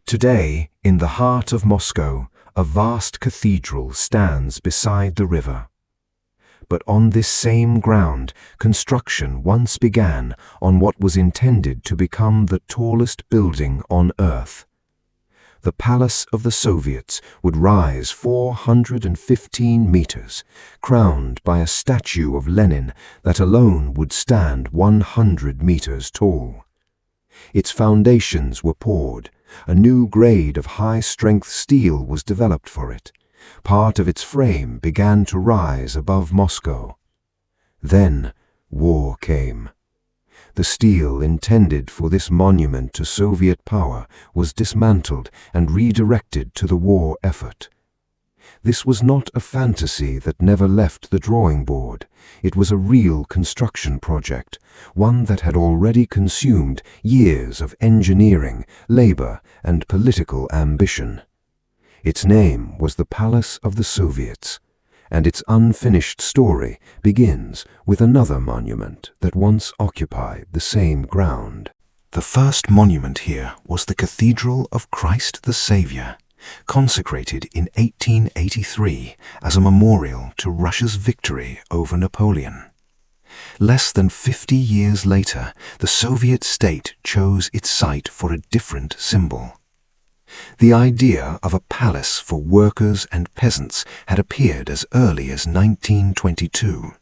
Today, in the heart of Moscow, a vast cathedral stands beside the river. But on this same ground, construction once began on what was intended to become the tallest building on Earth. The Palace of the Soviets would rise 415 meters, crowned by a statue of Lenin that alone would stand 100 meters tall. Its foundations were poured. A new grade of high-strength steel was developed for it. Part of its frame began to rise above Moscow. Then war came. The steel intended for this monument to Soviet power was dismantled and redirected to the war effort. This was not a fantasy that never left the drawing board. It was a real construction project, one that had already consumed years of engineering, labor, and political ambition. Its name was the Palace of the Soviets, and its unfinished story begins with another monument that once occupied the same ground. The first monument here was the Cathedral of Christ the Saviour, consecrated in 1883 as a memorial to Russia's victory over Napoleon. Less than 50 years later, the Soviet state chose its site for a different symbol. The idea of a palace for workers and peasants had appeared as early as 1922.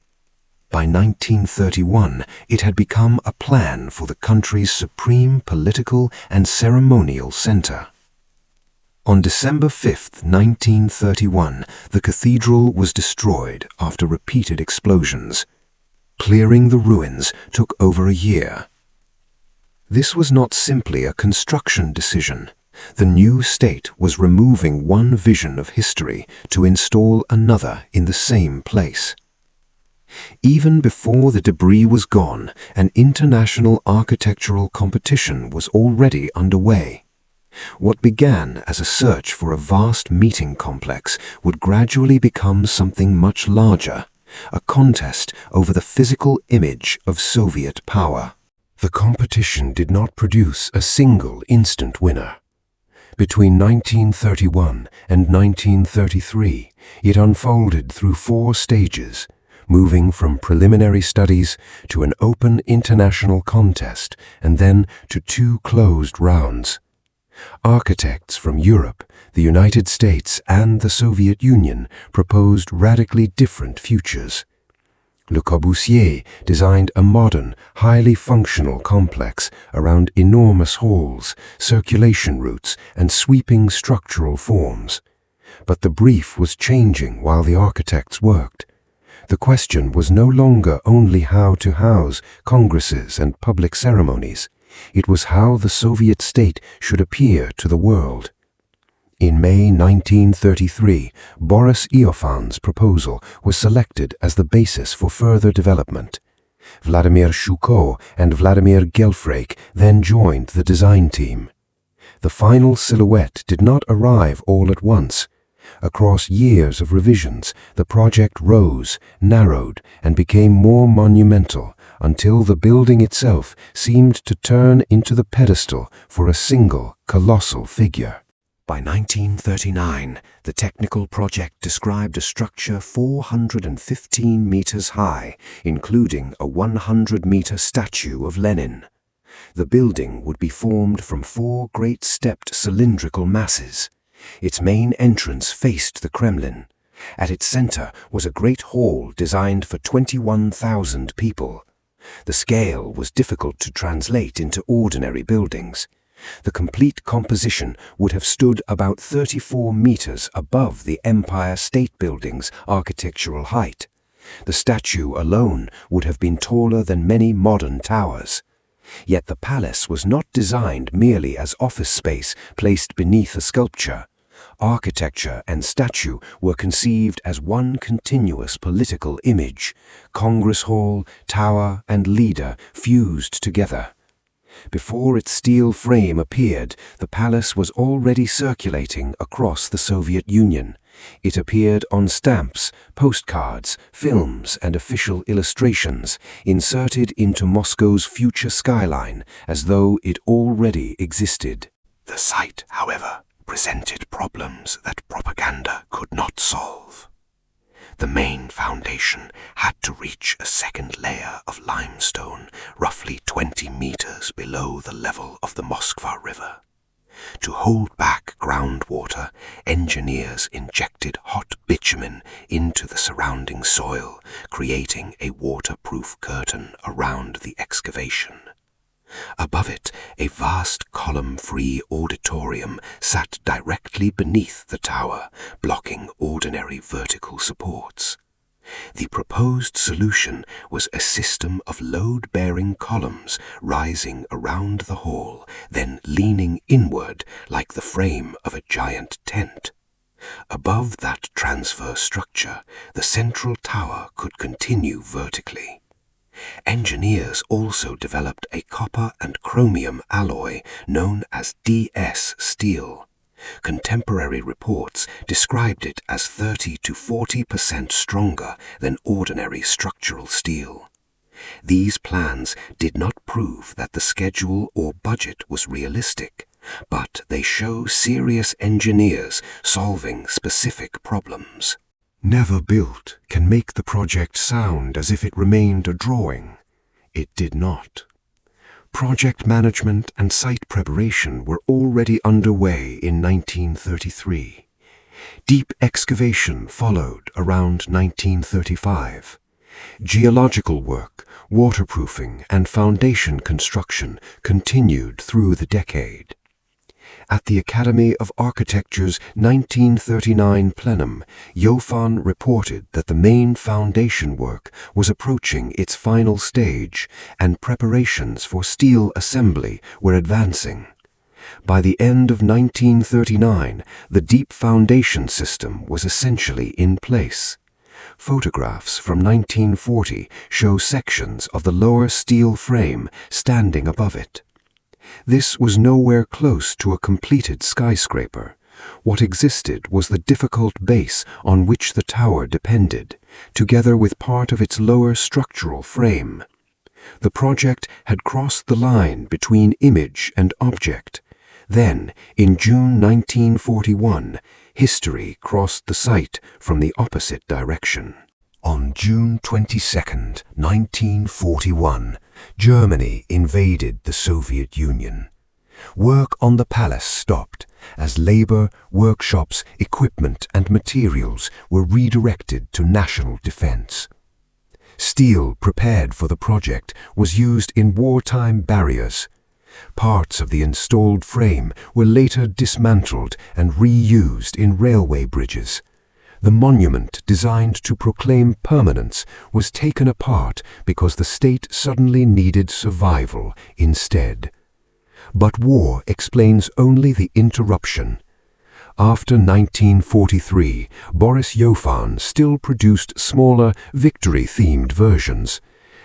By 1931, it had become a plan for the country's supreme political and ceremonial center. On December 5, 1931, the cathedral was destroyed after repeated explosions. Clearing the ruins took over a year. This was not simply a construction decision. The new state was removing one vision of history to install another in the same place. Even before the debris was gone, an international architectural competition was already underway. What began as a search for a vast meeting complex would gradually become something much larger, a contest over the physical image of Soviet power. The competition did not produce a single instant winner. Between 1931 and 1933, it unfolded through 4 stages, moving from preliminary studies to an open international contest and then to 2 closed rounds. Architects from Europe, the United States, and the Soviet Union proposed radically different futures. Le Corbusier designed a modern, highly functional complex around enormous halls, circulation routes, and sweeping structural forms. But the brief was changing while the architects worked. The question was no longer only how to house congresses and public ceremonies. It was how the Soviet state should appear to the world. In May 1933, Boris Ioffan's proposal was selected as the basis for further development. Vladimir Shuko and Vladimir Gelfrake then joined the design team. The final silhouette did not arrive all at once. Across years of revisions, the project rose, narrowed, and became more monumental, until the building itself seemed to turn into the pedestal for a single, colossal figure. By 1939, the technical project described a structure 415 meters high, including a 100-meter statue of Lenin. The building would be formed from 4 great stepped cylindrical masses. Its main entrance faced the Kremlin. At its center was a great hall designed for 21,000 people. The scale was difficult to translate into ordinary buildings. The complete composition would have stood about 34 meters above the Empire State Building's architectural height. The statue alone would have been taller than many modern towers. Yet the palace was not designed merely as office space placed beneath a sculpture. Architecture and statue were conceived as one continuous political image, Congress Hall, tower, and leader fused together. Before its steel frame appeared, the palace was already circulating across the Soviet Union. It appeared on stamps, postcards, films, and official illustrations, inserted into Moscow's future skyline as though it already existed. The site, however, presented problems that propaganda could not solve. The main foundation had to reach a second layer of limestone roughly 20 meters below the level of the Moskva River. To hold back groundwater, engineers injected hot bitumen into the surrounding soil, creating a waterproof curtain around the excavation. Above it, a vast column-free auditorium sat directly beneath the tower, blocking ordinary vertical supports. The proposed solution was a system of load-bearing columns rising around the hall, then leaning inward like the frame of a giant tent. Above that transfer structure, the central tower could continue vertically. Engineers also developed a copper and chromium alloy known as DS steel. Contemporary reports described it as 30 to 40% stronger than ordinary structural steel. These plans did not prove that the schedule or budget was realistic, but they show serious engineers solving specific problems. Never built can make the project sound as if it remained a drawing. It did not. Project management and site preparation were already underway in 1933. Deep excavation followed around 1935. Geological work, waterproofing, and foundation construction continued through the decade. At the Academy of Architecture's 1939 plenum, Johann reported that the main foundation work was approaching its final stage and preparations for steel assembly were advancing. By the end of 1939, the deep foundation system was essentially in place. Photographs from 1940 show sections of the lower steel frame standing above it. This was nowhere close to a completed skyscraper. What existed was the difficult base on which the tower depended, together with part of its lower structural frame. The project had crossed the line between image and object. Then, in June 1941, history crossed the site from the opposite direction. On June 22, 1941, Germany invaded the Soviet Union. Work on the palace stopped as labor, workshops, equipment and materials were redirected to national defense. Steel prepared for the project was used in wartime barriers. Parts of the installed frame were later dismantled and reused in railway bridges. The monument designed to proclaim permanence was taken apart because the state suddenly needed survival instead. But war explains only the interruption. After 1943, Boris Johann still produced smaller, victory-themed versions.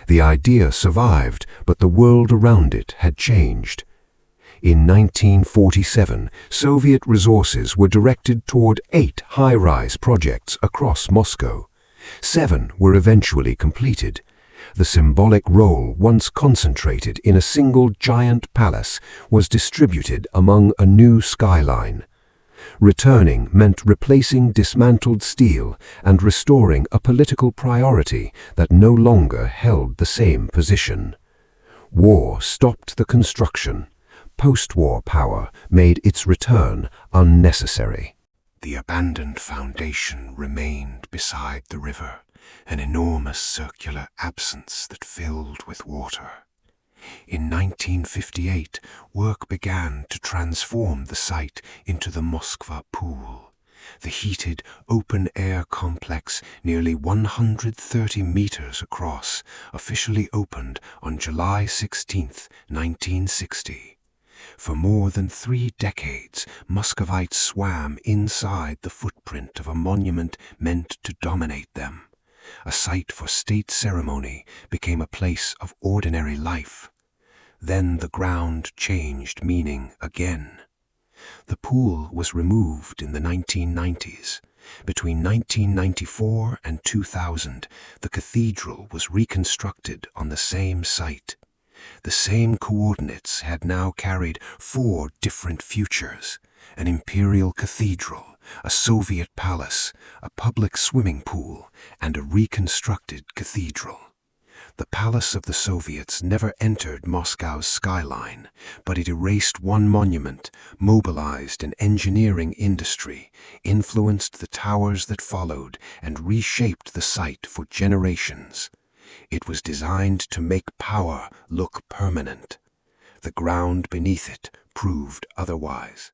The idea survived, but the world around it had changed. In 1947, Soviet resources were directed toward 8 high-rise projects across Moscow. 7 were eventually completed. The symbolic role once concentrated in a single giant palace was distributed among a new skyline. Returning meant replacing dismantled steel and restoring a political priority that no longer held the same position. War stopped the construction. Post-war power made its return unnecessary. The abandoned foundation remained beside the river, an enormous circular absence that filled with water. In 1958, work began to transform the site into the Moskva Pool. The heated, open-air complex, nearly 130 meters across, officially opened on July 16, 1960. For more than 3 decades, Muscovites swam inside the footprint of a monument meant to dominate them. A site for state ceremony became a place of ordinary life. Then the ground changed meaning again. The pool was removed in the 1990s. Between 1994 and 2000, the cathedral was reconstructed on the same site. The same coordinates had now carried 4 different futures: an imperial cathedral, a Soviet palace, a public swimming pool, and a reconstructed cathedral. The palace of the Soviets never entered Moscow's skyline, but it erased one monument, mobilized an engineering industry, influenced the towers that followed, and reshaped the site for generations. It was designed to make power look permanent. The ground beneath it proved otherwise.